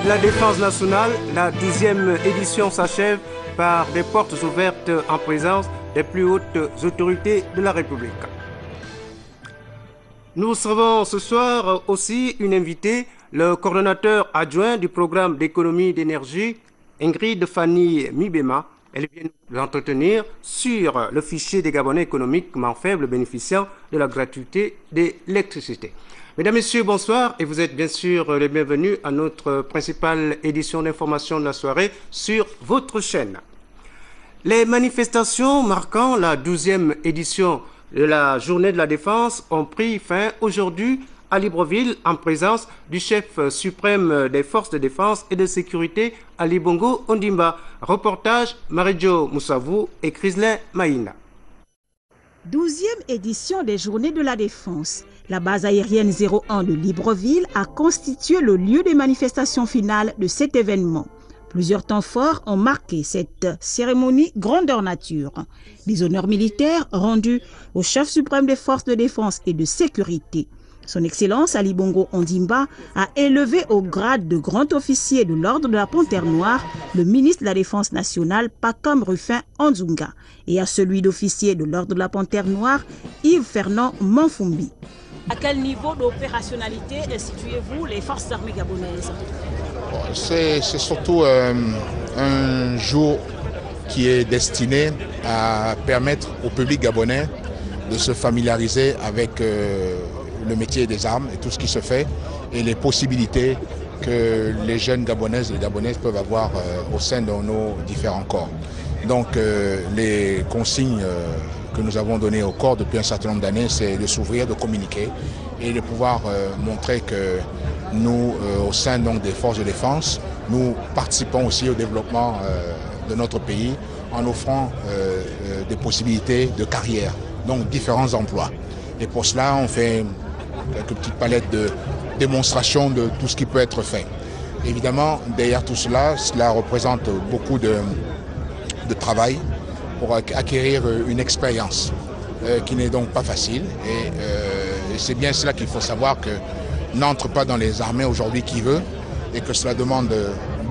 de la défense nationale, la 12e édition s'achève par des portes ouvertes en présence des plus hautes autorités de la République. Nous recevons ce soir aussi une invitée, le coordonnateur adjoint du programme d'économie d'énergie, Ingrid Fanny Mibema. Elle vient nous entretenir sur le fichier des Gabonais économiquement faibles bénéficiant de la gratuité de l'électricité. Mesdames, Messieurs, bonsoir et vous êtes bien sûr les bienvenus à notre principale édition d'information de la soirée sur votre chaîne. Les manifestations marquant la 12e édition de la Journée de la Défense ont pris fin aujourd'hui à Libreville en présence du chef suprême des forces de défense et de sécurité Ali Bongo Ondimba. Reportage Marie-Jo Moussavou et Chrislin Maïna. 12e édition des Journées de la Défense. La base aérienne 01 de Libreville a constitué le lieu des manifestations finales de cet événement. Plusieurs temps forts ont marqué cette cérémonie grandeur nature. Des honneurs militaires rendus au chef suprême des forces de défense et de sécurité. Son Excellence Ali Bongo Ondimba a élevé au grade de grand officier de l'Ordre de la Panthère Noire le ministre de la Défense nationale Pacome Rufin Anzunga et à celui d'officier de l'Ordre de la Panthère Noire Yves Fernand Manfumbi. À quel niveau d'opérationnalité situez-vous les forces armées gabonaises? C'est surtout un jour qui est destiné à permettre au public gabonais de se familiariser avec le métier des armes et tout ce qui se fait et les possibilités que les jeunes gabonaises et les gabonaises peuvent avoir au sein de nos différents corps. Donc les consignes que nous avons données au corps depuis un certain nombre d'années, c'est de s'ouvrir, de communiquer et de pouvoir montrer que nous, au sein donc, des forces de défense, nous participons aussi au développement de notre pays en offrant des possibilités de carrière, donc différents emplois. Et pour cela, on fait quelques petites palettes de démonstration de tout ce qui peut être fait. Évidemment, derrière tout cela, cela représente beaucoup de travail pour acquérir une expérience qui n'est donc pas facile. Et c'est bien cela qu'il faut savoir que n'entre pas dans les armées aujourd'hui qui veut et que cela demande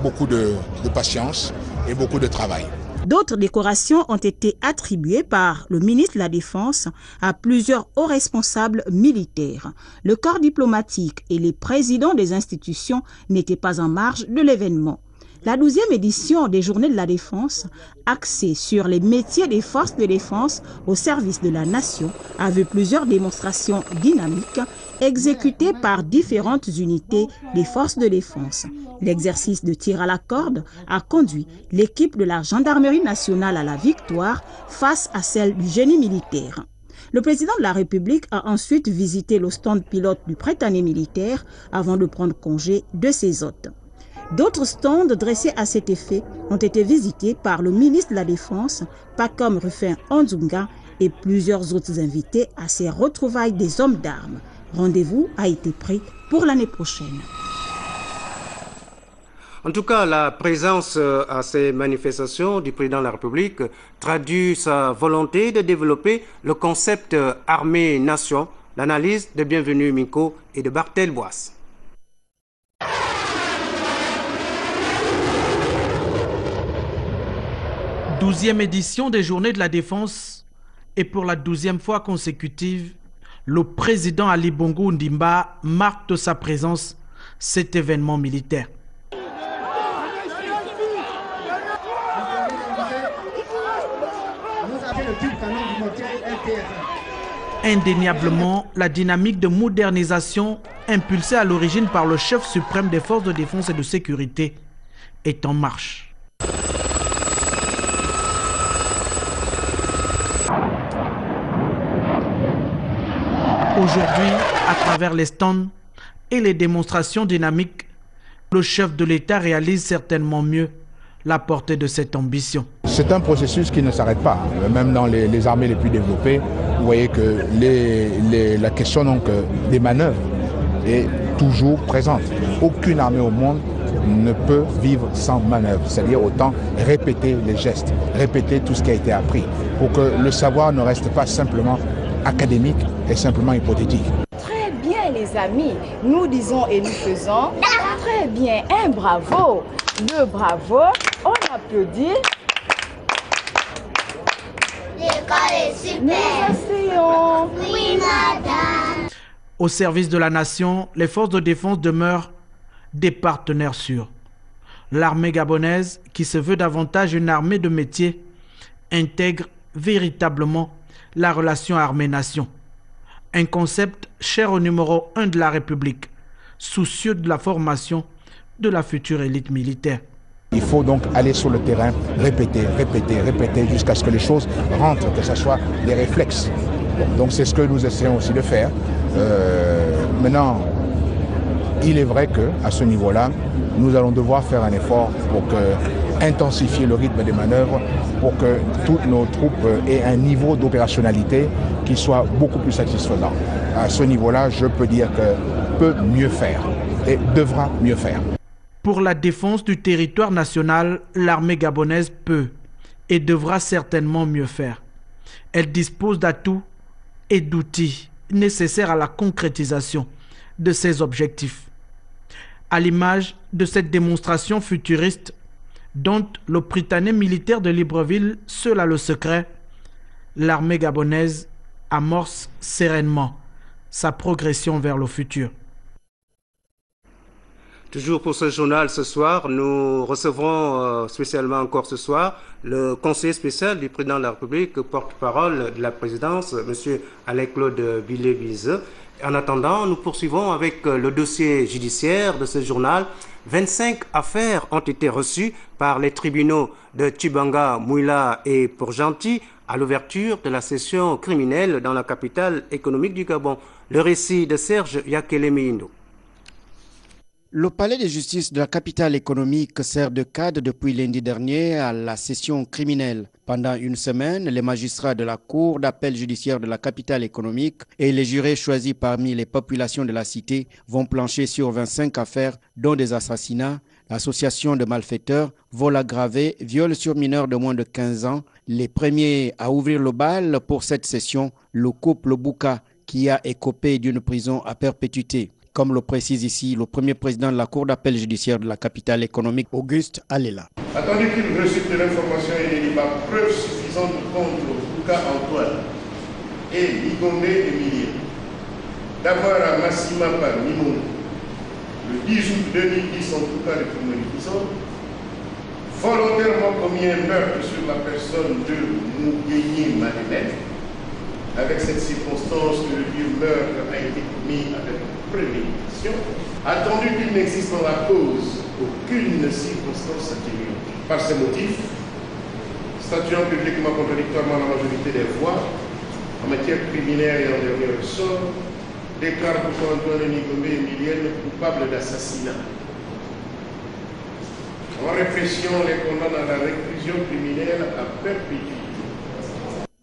beaucoup de patience et beaucoup de travail. D'autres décorations ont été attribuées par le ministre de la Défense à plusieurs hauts responsables militaires. Le corps diplomatique et les présidents des institutions n'étaient pas en marge de l'événement. La 12e édition des Journées de la Défense, axée sur les métiers des forces de défense au service de la nation, a vu plusieurs démonstrations dynamiques exécutées par différentes unités des forces de défense. L'exercice de tir à la corde a conduit l'équipe de la Gendarmerie nationale à la victoire face à celle du génie militaire. Le président de la République a ensuite visité le stand pilote du prêt-à-né militaire avant de prendre congé de ses hôtes. D'autres stands dressés à cet effet ont été visités par le ministre de la Défense, Pacome Rufin Anzunga, et plusieurs autres invités à ces retrouvailles des hommes d'armes. Rendez-vous a été pris pour l'année prochaine. En tout cas, la présence à ces manifestations du président de la République traduit sa volonté de développer le concept armée-nation, l'analyse de Bienvenu Minko et de Bartel Boisse. Douzième édition des Journées de la Défense et pour la 12e fois consécutive, le président Ali Bongo Ondimba marque de sa présence cet événement militaire. Indéniablement, la dynamique de modernisation impulsée à l'origine par le chef suprême des forces de défense et de sécurité est en marche. Aujourd'hui, à travers les stands et les démonstrations dynamiques, le chef de l'État réalise certainement mieux la portée de cette ambition. C'est un processus qui ne s'arrête pas. Même dans les armées les plus développées, vous voyez que la question donc, des manœuvres est toujours présente. Aucune armée au monde ne peut vivre sans manœuvre. C'est-à-dire autant répéter les gestes, répéter tout ce qui a été appris, pour que le savoir ne reste pas simplement académique et simplement hypothétique. Très bien les amis, nous disons et nous faisons. Très bien, un bravo. Le bravo, on applaudit. L'école est super. Nous asseyons. Oui, madame. Au service de la nation, les forces de défense demeurent des partenaires sûrs. L'armée gabonaise, qui se veut davantage une armée de métier, intègre véritablement la relation armée-nation. Un concept cher au numéro 1 de la République, soucieux de la formation de la future élite militaire. Il faut donc aller sur le terrain, répéter jusqu'à ce que les choses rentrent, que ce soit des réflexes. Bon, donc c'est ce que nous essayons aussi de faire. Maintenant, il est vrai qu'à ce niveau-là, nous allons devoir faire un effort pour intensifier le rythme des manœuvres, pour que toutes nos troupes aient un niveau d'opérationnalité qui soit beaucoup plus satisfaisant. À ce niveau-là, je peux dire que peut mieux faire et devra mieux faire. Pour la défense du territoire national, l'armée gabonaise peut et devra certainement mieux faire. Elle dispose d'atouts et d'outils nécessaires à la concrétisation de ses objectifs. À l'image de cette démonstration futuriste dont le Prytanée militaire de Libreville seul a le secret, l'armée gabonaise amorce sereinement sa progression vers le futur. Toujours pour ce journal ce soir, nous recevrons spécialement encore ce soir le conseiller spécial du président de la République, porte-parole de la présidence, M. Alain-Claude Billet-Bizeux. En attendant, nous poursuivons avec le dossier judiciaire de ce journal. 25 affaires ont été reçues par les tribunaux de Tchibanga, Mouila et Port-Gentil à l'ouverture de la session criminelle dans la capitale économique du Gabon. Le récit de Serge Yakelemindo. Le palais de justice de la capitale économique sert de cadre depuis lundi dernier à la session criminelle. Pendant une semaine, les magistrats de la Cour d'appel judiciaire de la capitale économique et les jurés choisis parmi les populations de la cité vont plancher sur 25 affaires, dont des assassinats, association de malfaiteurs, vol aggravé, viol sur mineurs de moins de 15 ans. Les premiers à ouvrir le bal pour cette session, le couple Bouka, qui a écopé d'une prison à perpétuité. Comme le précise ici le premier président de la Cour d'appel judiciaire de la capitale économique, Auguste Alela. Attendu qu'il reçut de l'information et des preuves suffisantes contre Bouka Antoine et Ligombe Emilie, d'avoir à Massima par Mimon, le 10 août 2010 en tout cas de prison, volontairement commis un meurtre sur la personne de Mougéni Madeleine. Avec cette circonstance que le dit meurtre a été commis avec préméditation, attendu qu'il n'existe dans la cause aucune circonstance atténuante. Par ces motifs, statuant publiquement contradictoirement la majorité des voix, en matière criminelle et en dernier ressort, déclare pour Antoine Nigombe Emilienne coupable d'assassinat. En répression, les condamne à la réclusion criminelle à perpétuité.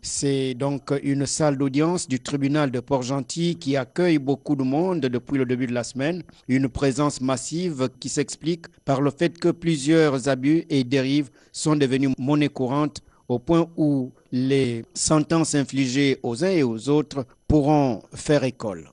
C'est donc une salle d'audience du tribunal de Port-Gentil qui accueille beaucoup de monde depuis le début de la semaine. Une présence massive qui s'explique par le fait que plusieurs abus et dérives sont devenus monnaie courante au point où les sentences infligées aux uns et aux autres pourront faire école.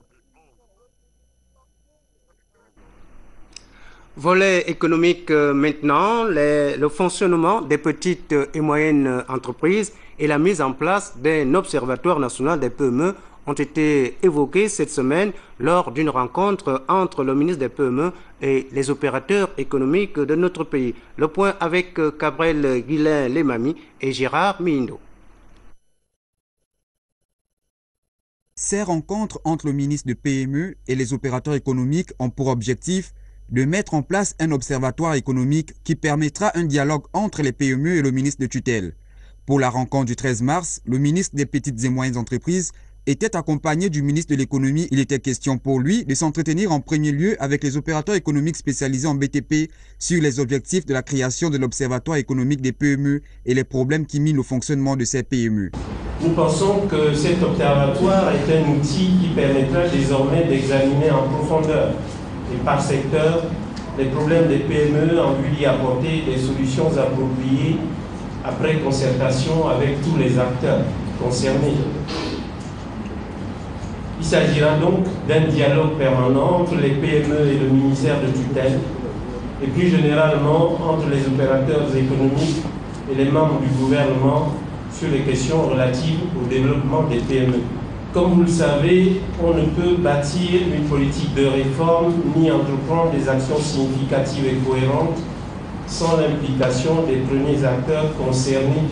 Volet économique maintenant, le fonctionnement des petites et moyennes entreprises et la mise en place d'un observatoire national des PME ont été évoqués cette semaine lors d'une rencontre entre le ministre des PME et les opérateurs économiques de notre pays. Le point avec Cabrel Guilain Lemami et Gérard Mindo. Ces rencontres entre le ministre de PME et les opérateurs économiques ont pour objectif de mettre en place un observatoire économique qui permettra un dialogue entre les PME et le ministre de tutelle. Pour la rencontre du 13 mars, le ministre des Petites et Moyennes Entreprises était accompagné du ministre de l'Économie. Il était question pour lui de s'entretenir en premier lieu avec les opérateurs économiques spécialisés en BTP sur les objectifs de la création de l'Observatoire économique des PME et les problèmes qui minent le fonctionnement de ces PME. Nous pensons que cet observatoire est un outil qui permettra désormais d'examiner en profondeur et par secteur les problèmes des PME en vue d'y apporter des solutions appropriées après concertation avec tous les acteurs concernés. Il s'agira donc d'un dialogue permanent entre les PME et le ministère de tutelle et plus généralement entre les opérateurs économiques et les membres du gouvernement sur les questions relatives au développement des PME. Comme vous le savez, on ne peut bâtir une politique de réforme ni entreprendre des actions significatives et cohérentes sans l'implication des premiers acteurs concernés,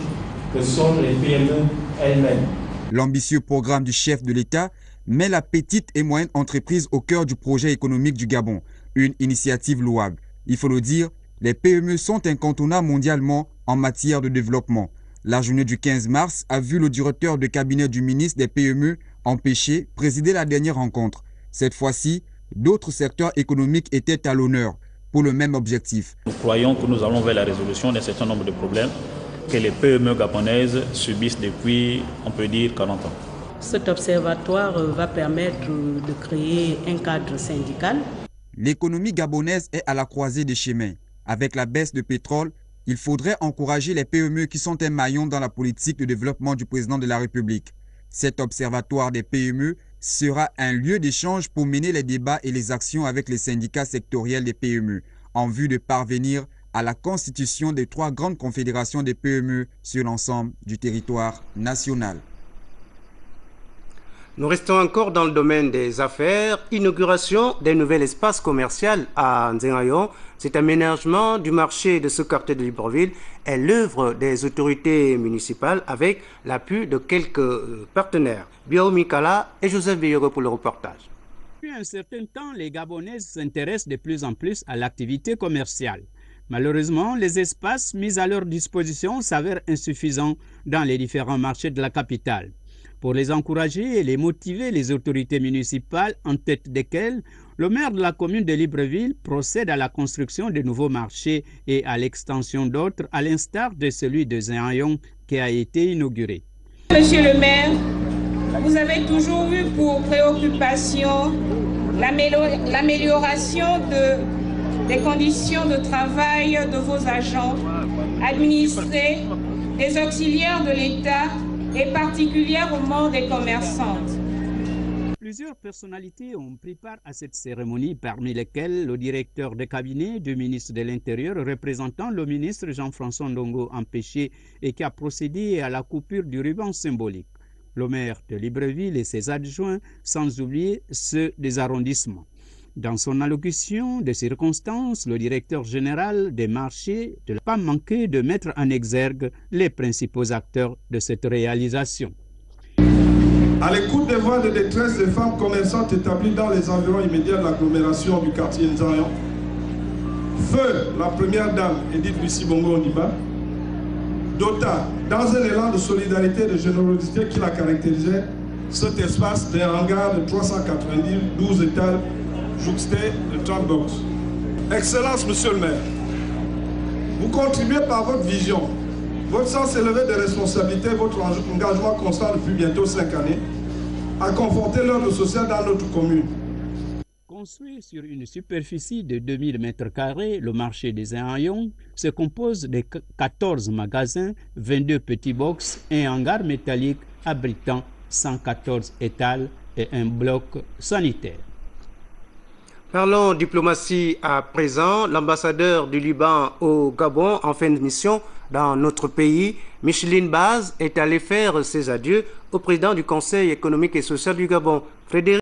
que sont les PME elles-mêmes. L'ambitieux programme du chef de l'État met la petite et moyenne entreprise au cœur du projet économique du Gabon, une initiative louable. Il faut le dire, les PME sont incontournables mondialement en matière de développement. La journée du 15 mars a vu le directeur de cabinet du ministre des PME empêché présider la dernière rencontre. Cette fois-ci, d'autres secteurs économiques étaient à l'honneur pour le même objectif. Nous croyons que nous allons vers la résolution d'un certain nombre de problèmes que les PME gabonaises subissent depuis, on peut dire, 40 ans. Cet observatoire va permettre de créer un cadre syndical. L'économie gabonaise est à la croisée des chemins. Avec la baisse de pétrole, il faudrait encourager les PME qui sont un maillon dans la politique de développement du président de la République. Cet observatoire des PME sera un lieu d'échange pour mener les débats et les actions avec les syndicats sectoriels des PME, en vue de parvenir à la constitution des 3 grandes confédérations des PME sur l'ensemble du territoire national. Nous restons encore dans le domaine des affaires. Inauguration d'un nouvel espace commercial à Nzengayon. Cet aménagement du marché de ce quartier de Libreville est l'œuvre des autorités municipales avec l'appui de quelques partenaires. Biao Mikala et Joseph Biyogo pour le reportage. Depuis un certain temps, les Gabonaises s'intéressent de plus en plus à l'activité commerciale. Malheureusement, les espaces mis à leur disposition s'avèrent insuffisants dans les différents marchés de la capitale. Pour les encourager et les motiver, les autorités municipales, en tête desquelles le maire de la commune de Libreville, procède à la construction de nouveaux marchés et à l'extension d'autres, à l'instar de celui de Nzengayon qui a été inauguré. Monsieur le maire, vous avez toujours eu pour préoccupation l'amélioration des conditions de travail de vos agents, administrés, des auxiliaires de l'État et particulièrement des commerçantes. Plusieurs personnalités ont pris part à cette cérémonie, parmi lesquelles le directeur de cabinet du ministre de l'Intérieur, représentant le ministre Jean-François Ndongo empêché et qui a procédé à la coupure du ruban symbolique. Le maire de Libreville et ses adjoints, sans oublier ceux des arrondissements. Dans son allocution de circonstances, le directeur général des marchés n'a pas manqué de mettre en exergue les principaux acteurs de cette réalisation. À l'écoute des voix de détresse des femmes commerçantes établies dans les environs immédiats de l'agglomération du quartier Nzengayon, feu la première dame Edith Lucie Bongo Ondimba, dota, dans un élan de solidarité et de générosité qui la caractérisait, cet espace d'un hangar de 392 étages jouxté de 30 box. Excellence, monsieur le maire, vous contribuez par votre vision, votre sens élevé de responsabilité, votre engagement constant depuis bientôt 5 années, à conforter l'ordre social dans notre commune. Construit sur une superficie de 2000 m², le marché des Nzengayon se compose de 14 magasins, 22 petits box et un hangar métallique abritant 114 étals et un bloc sanitaire. Parlons diplomatie à présent. L'ambassadeur du Liban au Gabon en fin de mission dans notre pays, Micheline Baz, est allé faire ses adieux au président du Conseil économique et social du Gabon, Frédéric